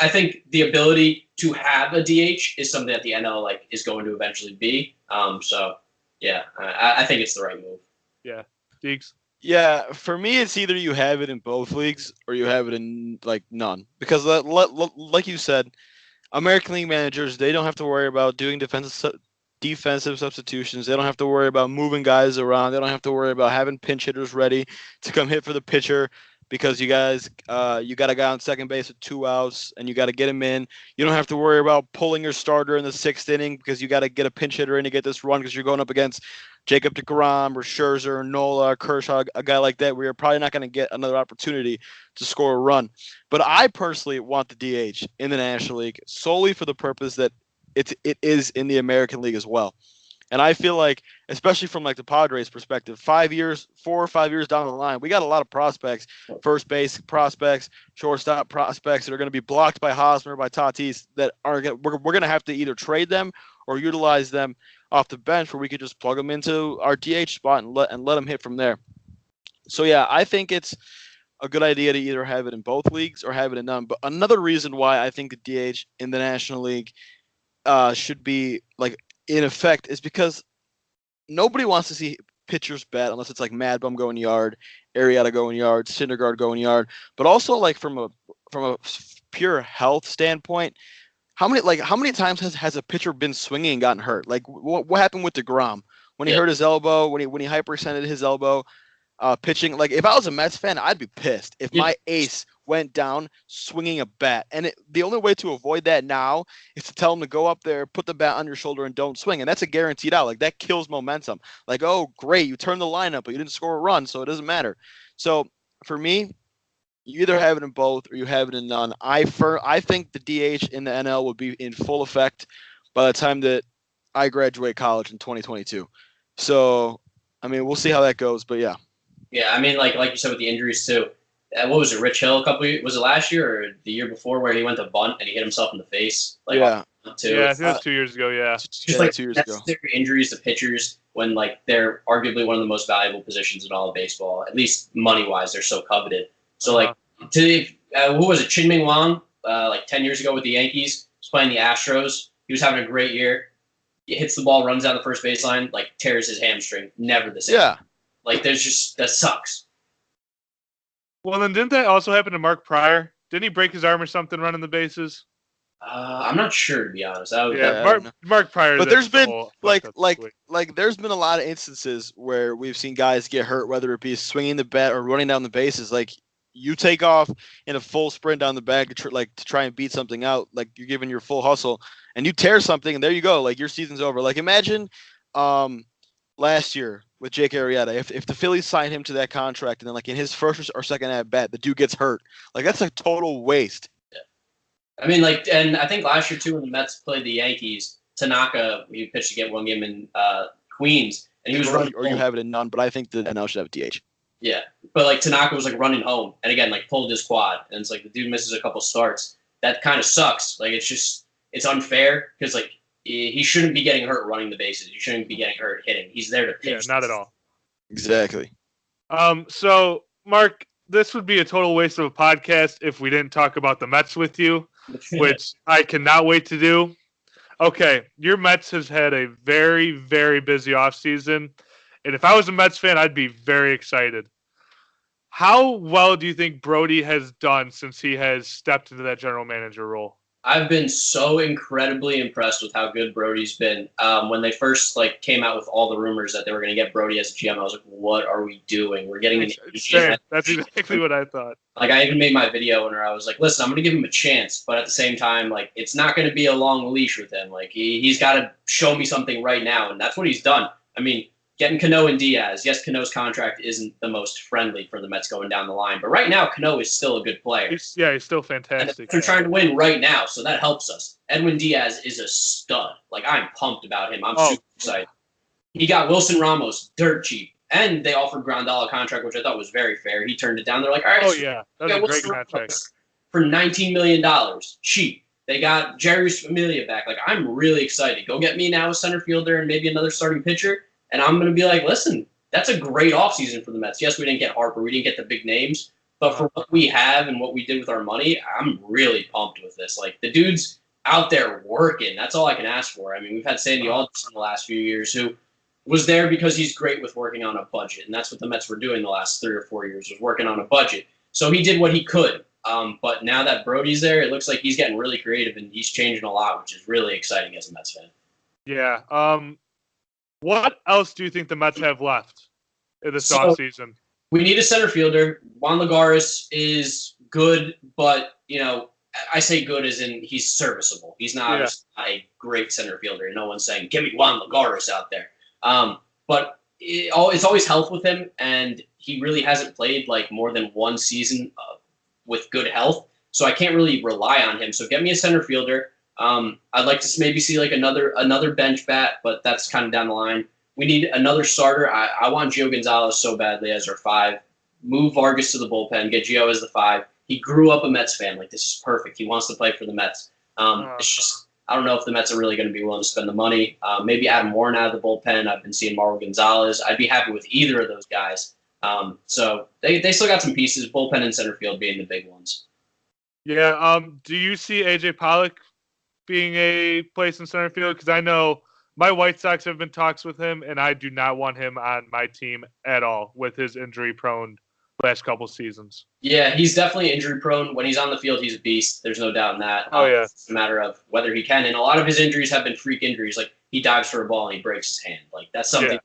I think the ability to have a DH is something that the NL, like, is going to eventually be. So, yeah, I think it's the right move. Yeah. Deegs? Yeah, for me, it's either you have it in both leagues or you have it in, like, none. Because, like you said, American League managers, they don't have to worry about doing defensive substitutions. They don't have to worry about moving guys around. They don't have to worry about having pinch hitters ready to come hit for the pitcher because you guys, you got a guy on second base with 2 outs and you got to get him in. You don't have to worry about pulling your starter in the 6th inning because you got to get a pinch hitter in to get this run because you're going up against Jacob deGrom or Scherzer or Nola or Kershaw, a guy like that where you're probably not going to get another opportunity to score a run. But I personally want the DH in the National League solely for the purpose that it is in the American League as well. And I feel like, especially from like the Padres perspective, 4 or 5 years down the line, we got a lot of prospects, first base prospects, shortstop prospects that are going to be blocked by Hosmer, by Tatis, that are we're going to have to either trade them or utilize them off the bench where we could just plug them into our DH spot and let them hit from there. So, yeah, I think it's a good idea to either have it in both leagues or have it in none. But another reason why I think the DH in the National League should be, like, in effect is because nobody wants to see pitchers bat unless it's like Mad Bum going yard, Arrieta going yard, Syndergaard going yard. But also, like, from a pure health standpoint, how many times has a pitcher been swinging and gotten hurt? Like, what happened with deGrom when he hurt his elbow, when he hyperextended his elbow, pitching? Like, if I was a Mets fan, I'd be pissed if my ace went down swinging a bat. And the only way to avoid that now is to tell him to go up there, put the bat on your shoulder, and don't swing. And that's a guaranteed out. Like, that kills momentum. Like, oh, great, you turned the lineup, but you didn't score a run, so it doesn't matter. So for me, You either have it in both or you have it in none. I think the DH in the NL will be in full effect by the time that I graduate college in 2022. So, I mean, we'll see how that goes, but yeah. Yeah, I mean, like you said with the injuries too. What was it, Rich Hill? Was it last year or the year before where he went to bunt and he hit himself in the face? Like, yeah. Too. Yeah, I think that was 2 years ago. Yeah, just like 2 years ago. Injuries to pitchers when like they're arguably one of the most valuable positions in all of baseball, at least money wise, they're so coveted. So like, who was it? Chin-Ming Wang, like 10 years ago with the Yankees, was playing the Astros. He was having a great year. He hits the ball, runs down the first baseline, like tears his hamstring. Never the same. Yeah. Like that sucks. Well, then didn't that also happen to Mark Pryor? Didn't he break his arm or something running the bases? I'm not sure, to be honest. Mark Pryor. But there's been there's been a lot of instances where we've seen guys get hurt, whether it be swinging the bat or running down the bases. Like you take off in a full sprint down the back to try and beat something out, like you're giving your full hustle, and you tear something, and there you go. Like your season's over. Like imagine last year with Jake Arrieta, if the Phillies signed him to that contract, and then like in his first or second at bat, the dude gets hurt. Like that's a total waste. I mean, and I think last year too, when the Mets played the Yankees, Tanaka, he pitched to get one game in Queens, and he was running. Or you have it in none, but I think the NL should have a DH. Yeah, but like Tanaka was like running home, and again like pulled his quad, and it's like the dude misses a couple starts. That kind of sucks. Like it's unfair because like he shouldn't be getting hurt running the bases. He shouldn't be getting hurt hitting. He's there to pitch. Yeah, not at all. Exactly. So Mark, this would be a total waste of a podcast if we didn't talk about the Mets with you, which I cannot wait to do. Okay, your Mets has had a very, very busy offseason, and if I was a Mets fan, I'd be very excited. How well do you think Brody has done since he has stepped into that general manager role? I've been so incredibly impressed with how good Brody's been. When they first came out with all the rumors that they were going to get Brody as a GM, I was like, "What are we doing? We're getting an GM." That's exactly what I thought. Like I even made my video where I was like, "Listen, I'm going to give him a chance, but at the same time, like it's not going to be a long leash with him. Like he's got to show me something right now," and that's what he's done. I mean, getting Cano and Diaz. Yes, Cano's contract isn't the most friendly for the Mets going down the line, but right now Cano is still a good player. He's still fantastic. And they're trying to win right now, so that helps us. Edwin Diaz is a stud. Like I'm pumped about him. I'm super excited. He got Wilson Ramos dirt cheap, and they offered Grandal a contract, which I thought was very fair. He turned it down. They're like, all right. Oh yeah, that's a great contract for $19 million, cheap. They got Jerry's Familia back. Like I'm really excited. Go get me now a center fielder and maybe another starting pitcher. And I'm going to be like, listen, that's a great offseason for the Mets. Yes, we didn't get Harper. We didn't get the big names. But for what we have and what we did with our money, I'm really pumped with this. Like, the dude's out there working. That's all I can ask for. I mean, we've had Sandy Alderson in the last few years who was there because he's great with working on a budget. And that's what the Mets were doing the last 3 or 4 years, was working on a budget. So he did what he could. But now that Brody's there, it looks like he's getting really creative and he's changing a lot, which is really exciting as a Mets fan. Yeah. What else do you think the Mets have left in this offseason? We need a center fielder. Juan Lagares is good, but, I say good as in he's serviceable. He's not a great center fielder. No one's saying, give me Juan Lagares out there. But it's always health with him, and he really hasn't played more than one season with good health. So I can't really rely on him. So get me a center fielder. I'd like to maybe see another bench bat, but that's kind of down the line. We need another starter. I want Gio Gonzalez so badly as our 5. Move Vargas to the bullpen. Get Gio as the 5. He grew up a Mets fan. Like, this is perfect. He wants to play for the Mets. It's just I don't know if the Mets are really going to be willing to spend the money. Maybe Adam Warren out of the bullpen. I've been seeing Marwin Gonzalez. I'd be happy with either of those guys. So they still got some pieces. Bullpen and center field being the big ones. Yeah. Do you see AJ Pollock being a place in center field? Because I know my White Sox have been talks with him, and I do not want him on my team at all with his injury-prone last couple seasons. Yeah, he's definitely injury-prone. When he's on the field, he's a beast. There's no doubt in that. Oh, yeah. It's a matter of whether he can. And a lot of his injuries have been freak injuries. Like, he dives for a ball and he breaks his hand. Like, that's something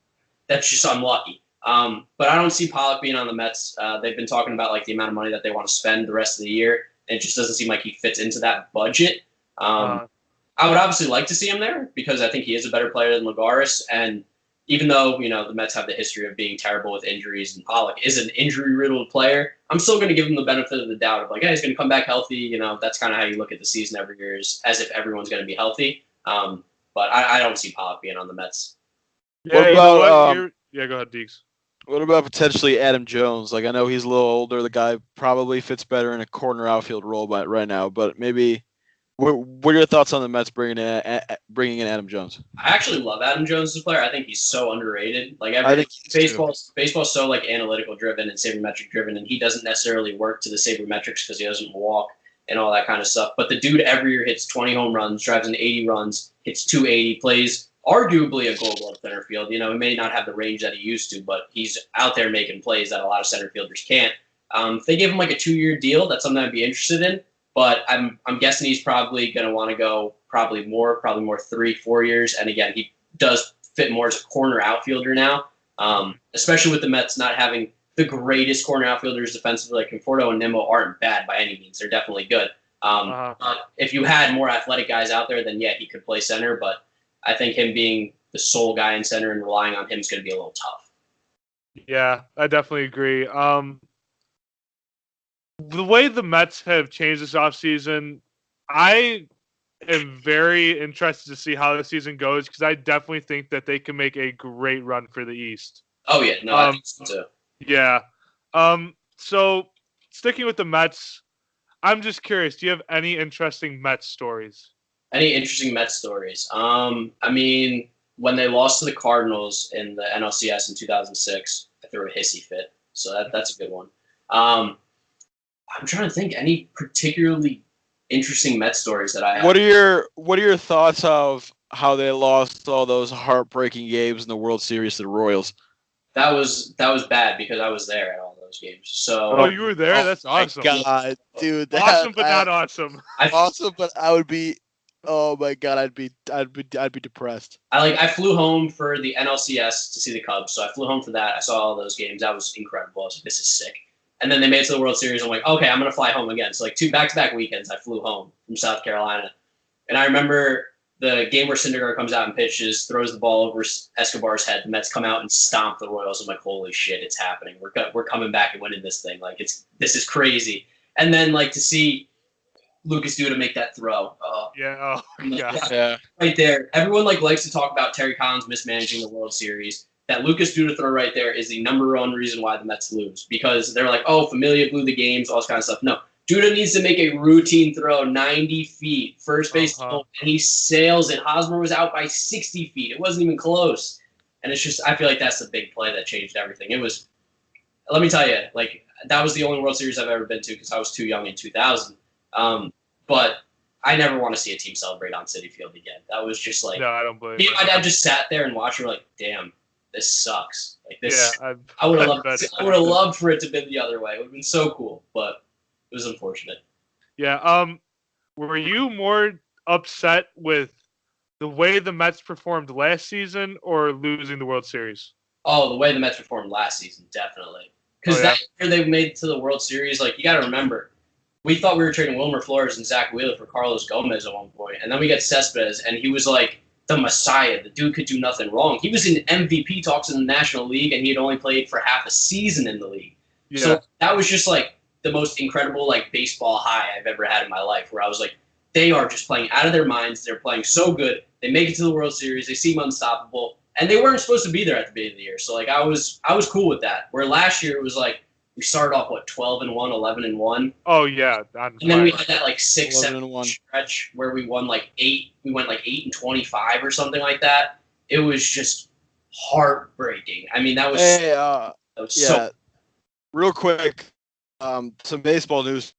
that's just unlucky. But I don't see Pollock being on the Mets. They've been talking about, the amount of money that they want to spend the rest of the year. And it just doesn't seem like he fits into that budget. I would obviously like to see him there because I think he is a better player than Lagares. And even though, the Mets have the history of being terrible with injuries and Pollock is an injury-riddled player, I'm still going to give him the benefit of the doubt of like, hey, he's going to come back healthy. That's kind of how you look at the season every year, is as if everyone's going to be healthy. But I don't see Pollock being on the Mets. Yeah, What about go ahead, Deegs. what about potentially Adam Jones? Like, I know he's a little older. The guy probably fits better in a corner outfield role right now. But maybe, what are your thoughts on the Mets bringing in Adam Jones? I actually love Adam Jones as a player. I think he's so underrated. Like I think baseball's so like analytical driven and sabermetric driven, and he doesn't necessarily work to the sabermetrics because he doesn't walk and all that kind of stuff. But the dude every year hits 20 home runs, drives in 80 runs, hits 280, plays arguably a Gold Glove center field. He may not have the range that he used to, but he's out there making plays that a lot of center fielders can't. If they gave him like a 2-year deal, that's something I'd be interested in. But I'm guessing he's probably going to want to go probably more 3-4 years. And again, he does fit more as a corner outfielder now, especially with the Mets not having the greatest corner outfielders defensively. Like Conforto and Nimmo aren't bad by any means. They're definitely good. But if you had more athletic guys out there, then yeah, he could play center. But I think him being the sole guy in center and relying on him is going to be a little tough. Yeah, I definitely agree. The way the Mets have changed this offseason, I am very interested to see how the season goes because I definitely think that they can make a great run for the East. Oh, yeah. No, I think so too. Yeah. So, sticking with the Mets, I'm just curious, do you have any interesting Mets stories? Any interesting Mets stories? I mean, when they lost to the Cardinals in the NLCS in 2006, I threw a hissy fit. So that's a good one. I'm trying to think any particularly interesting Mets stories that I have. What are your thoughts of how they lost all those heartbreaking games in the World Series to the Royals? That was bad because I was there at all those games. So you were there? That's awesome. God, dude, awesome, but not awesome. Awesome, but I would be. Oh my God, I'd be depressed. I flew home for the NLCS to see the Cubs, so I flew home for that. I saw all those games. That was incredible. I was like, this is sick. And then they made it to the World Series. I'm like, okay, I'm gonna fly home again. So like 2 back-to-back weekends, I flew home from South Carolina, and I remember the game where Syndergaard comes out and pitches, throws the ball over Escobar's head. The Mets come out and stomp the Royals. I'm like, holy shit, it's happening. We're coming back and winning this thing. Like this is crazy. And then like to see Lucas Duda make that throw. Yeah. Yeah. Right there. Everyone likes to talk about Terry Collins mismanaging the World Series. That Lucas Duda throw right there is the number one reason why the Mets lose. Because they're like, oh, Familia blew the games, all this kind of stuff. No. Duda needs to make a routine throw 90 feet, first base, and he sails it. Hosmer was out by 60 feet. It wasn't even close. And it's just, I feel like that's the big play that changed everything. It was, let me tell you, like, that was the only World Series I've ever been to because I was too young in 2000. But I never want to see a team celebrate on Citi Field again. That was just like, no, I don't believe it. I just sat there and watched. We're like, damn, this sucks. Like this, yeah, I would have loved for it to have been the other way. It would have been so cool, but it was unfortunate. Yeah. Were you more upset with the way the Mets performed last season or losing the World Series? Oh, the way the Mets performed last season, definitely. Because that year they made it to the World Series, like, you got to remember, we thought we were trading Wilmer Flores and Zach Wheeler for Carlos Gomez at one point, and then we got Cespedes, and he was like the Messiah. The dude could do nothing wrong. He was in MVP talks in the National League, and he had only played for half a season in the league. Yeah. So that was just like the most incredible like baseball high I've ever had in my life, where I was like, they are just playing out of their minds. They're playing so good. They make it to the World Series. They seem unstoppable, and they weren't supposed to be there at the beginning of the year. So like I was cool with that. Where last year it was like we started off 12-1, 11-1. Oh yeah, and then we had that like 6-7 stretch where we won like 8. We went like 8-25 or something like that. It was just heartbreaking. I mean, that was so. Real quick, some baseball news.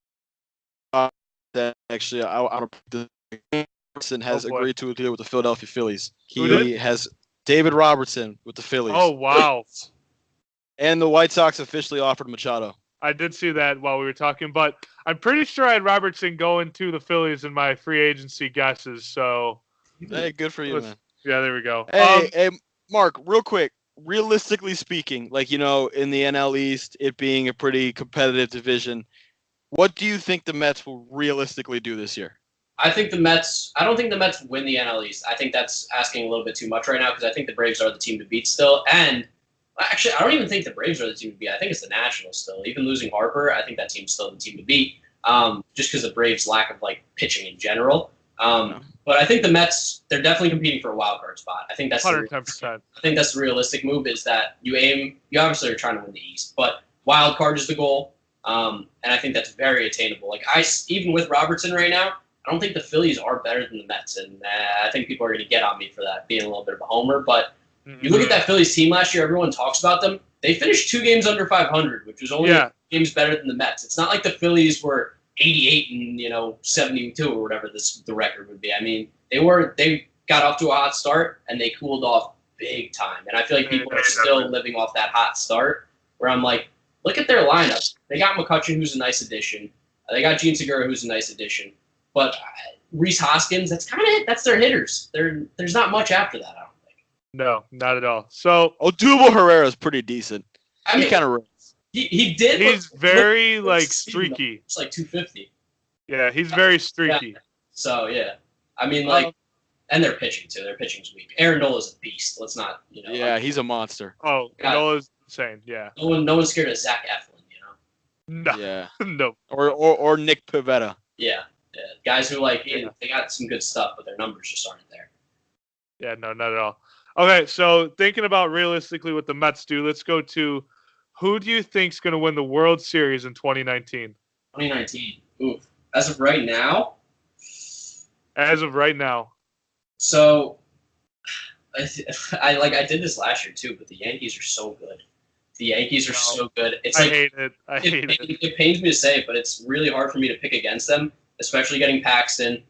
That actually, Robertson has agreed to a deal with the Philadelphia Phillies. He has David Robertson with the Phillies. Oh wow! And the White Sox officially offered Machado. I did see that while we were talking, but I'm pretty sure I had Robertson going to the Phillies in my free agency guesses. So, hey, good for you, man. Yeah, there we go. Hey, Mark, real quick. Realistically speaking, like, in the NL East, it being a pretty competitive division, what do you think the Mets will realistically do this year? I think the Mets. I don't think the Mets win the NL East. I think that's asking a little bit too much right now because I think the Braves are the team to beat still. And actually, I don't even think the Braves are the team to beat. I think it's the Nationals still. Even losing Harper, I think that team's still the team to beat. Just because the Braves' lack of like pitching in general. But I think the Mets, they're definitely competing for a wild card spot. I think that's 110%. I think that's the realistic move. Is that you obviously are trying to win the East, but wild card is the goal. And I think that's very attainable. Like even with Robertson right now, I don't think the Phillies are better than the Mets, and I think people are going to get on me for that, being a little bit of a homer. But you look at that Phillies team last year, everyone talks about them. They finished 2 games under 500, which was only 2 games better than the Mets. It's not like the Phillies were 88 and 72 or whatever the record would be. I mean, they got off to a hot start and they cooled off big time. And I feel like people are still living off that hot start. Where I'm like, look at their lineup. They got McCutchen, who's a nice addition. They got Gene Segura, who's a nice addition. But Rhys Hoskins, that's kind of it. That's their hitters. There's not much after that, I don't think. No, not at all. So Odubel Herrera is pretty decent. I mean, kind of he did. He's very streaky. It's like 250. Yeah, he's very streaky. Yeah. So yeah, I mean and their pitching too. Their pitching's weak. Aaron Nola's a beast. Let's not Yeah, he's a monster. Oh, Nola's insane. Yeah. No one's scared of Zach Eflin. No. Yeah. No. Or Nick Pivetta. Yeah. Guys who they got some good stuff, but their numbers just aren't there. Yeah, no, not at all. Okay, so thinking about realistically what the Mets do, let's go to who do you think's going to win the World Series in 2019? 2019. Oof. As of right now. So, I did this last year too, but the Yankees are so good. The Yankees are so good. It's I hate it. It pains me to say it, but it's really hard for me to pick against them, especially getting Paxton,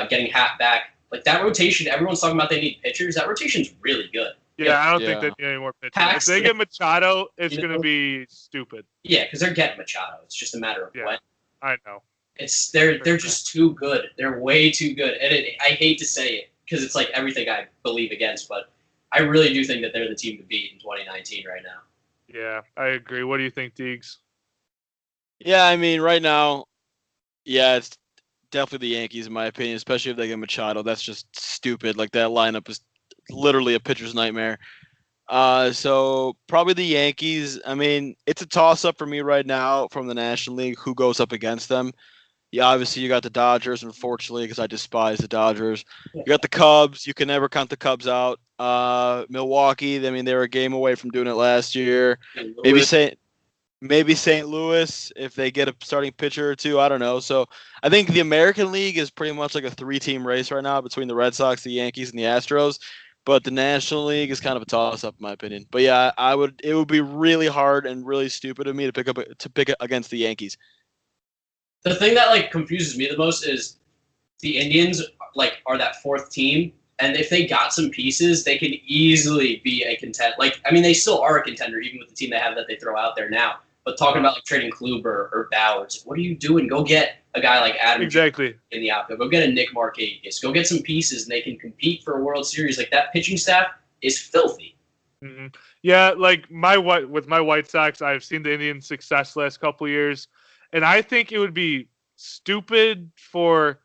getting Happ back. Like that rotation, everyone's talking about they need pitchers. That rotation's really good. Yeah, I don't think they need any more pitchers. Paxton, if they get Machado, it's going to be stupid. Yeah, because they're getting Machado. It's just a matter of when. I know. They're just too good. They're way too good. And I hate to say it because it's like everything I believe against, but I really do think that they're the team to beat in 2019 right now. Yeah, I agree. What do you think, Deegs? Yeah, I mean, right now, it's definitely the Yankees, in my opinion, especially if they get Machado. That's just stupid. Like, that lineup is literally a pitcher's nightmare. So probably the Yankees. I mean, it's a toss-up for me right now from the National League, who goes up against them. Yeah, obviously you got the Dodgers, unfortunately, because I despise the Dodgers. You got the Cubs. You can never count the Cubs out. Milwaukee, I mean, they were a game away from doing it last year. Maybe St. Louis, if they get a starting pitcher or two. I don't know. So I think the American League is pretty much like a 3-team race right now between the Red Sox, the Yankees, and the Astros. But the National League is kind of a toss-up, in my opinion. But yeah, it would be really hard and really stupid of me to pick against the Yankees. The thing that confuses me the most is the Indians are that 4th team, and if they got some pieces, they can easily be a contender. They still are a contender even with the team they have that they throw out there now. But talking about trading Kluber or Bowers, what are you doing? Go get a guy like Adam exactly in the outfield. Go get a Nick Markakis. Go get some pieces, and they can compete for a World Series. Like that pitching staff is filthy. Mm-hmm. Yeah, with my White Sox, I've seen the Indians' success last couple of years. And I think it would be stupid for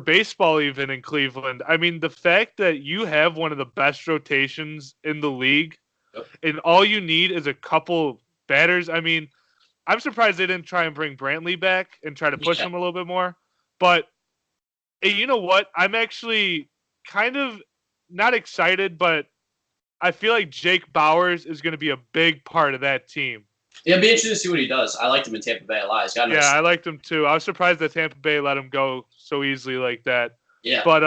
baseball even in Cleveland. I mean, the fact that you have one of the best rotations in the league, and all you need is a couple batters. I mean, I'm surprised they didn't try and bring Brantley back and try to push him a little bit more. But you know what? I'm actually kind of not excited, but I feel like Jake Bauers is going to be a big part of that team. Yeah, it'd be interesting to see what he does. I liked him in Tampa Bay a lot. I liked him too. I was surprised that Tampa Bay let him go so easily like that. Yeah. But,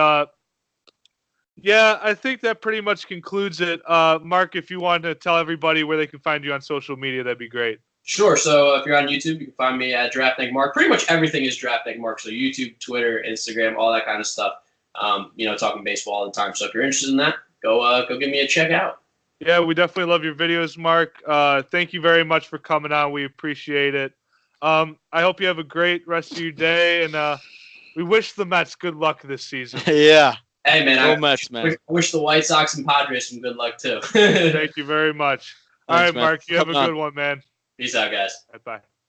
I think that pretty much concludes it. Mark, if you want to tell everybody where they can find you on social media, that'd be great. Sure. So if you're on YouTube, you can find me at GiraffeNeckMarc. Pretty much everything is GiraffeNeckMarc. So YouTube, Twitter, Instagram, all that kind of stuff. Talking baseball all the time. So if you're interested in that, go give me a check out. Yeah, we definitely love your videos, Mark. Thank you very much for coming on. We appreciate it. I hope you have a great rest of your day, and we wish the Mets good luck this season. Yeah. Hey, man. I wish the White Sox and Padres some good luck, too. Thank you very much. All right, man. Mark, you have a good one, man. Peace out, guys. Bye.